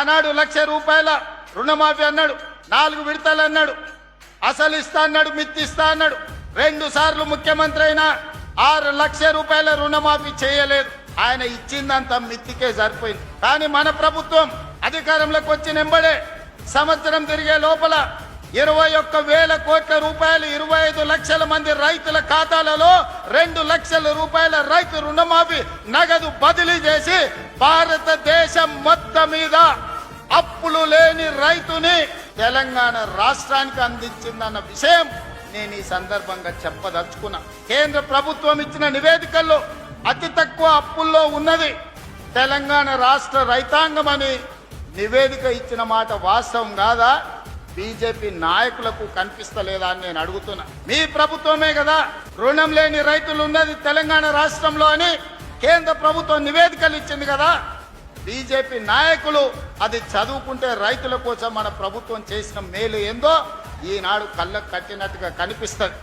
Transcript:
ఆనాడు 1,00,000 రూపాయల రుణమాఫీ అన్నాడు, 4 విడతలు అన్నాడు, అసలు ఇస్తా అన్నాడు, మిత్తి ఇస్తా అన్నాడు. 2 సార్లు ముఖ్యమంత్రి అయినా 6 లక్షల రూపాయల రుణమాఫీ చేయలేదు. ఆయన ఇచ్చిందంతా మిత్తికే సరిపోయింది. కానీ మన ప్రభుత్వం అధికారంలోకి వచ్చిన వెంబడే సంవత్సరం తిరిగే లోపల 21,000 కోట్ల రూపాయలు 25 లక్షల మంది రైతుల ఖాతాలలో 2 లక్షల రూపాయల రైతు రుణమాఫీ నగదు బదిలీ చేసి భారతదేశం మొత్తం మీద అప్పులు లేని రైతుని తెలంగాణ రాష్ట్రానికి అందించిందన్న విషయం నేను ఈ సందర్భంగా చెప్పదలుచుకున్నా. కేంద్ర ప్రభుత్వం ఇచ్చిన నివేదికల్లో అతి తక్కువ అప్పుల్లో ఉన్నది తెలంగాణ రాష్ట్ర రైతాంగం అని నివేదిక ఇచ్చిన మాట వాస్తవం కాదా? బీజేపీ నాయకులకు కనిపిస్తలేదా అని నేను అడుగుతున్నా. మీ ప్రభుత్వమే కదా రుణం లేని రైతులు ఉన్నది తెలంగాణ రాష్ట్రంలో అని కేంద్ర ప్రభుత్వం నివేదికలు ఇచ్చింది కదా. బీజేపీ నాయకులు అది చదువుకుంటే రైతుల కోసం మన ప్రభుత్వం చేసిన మేలు ఏందో ఈనాడు కళ్ళకు కట్టినట్టుగా కనిపిస్తుంది.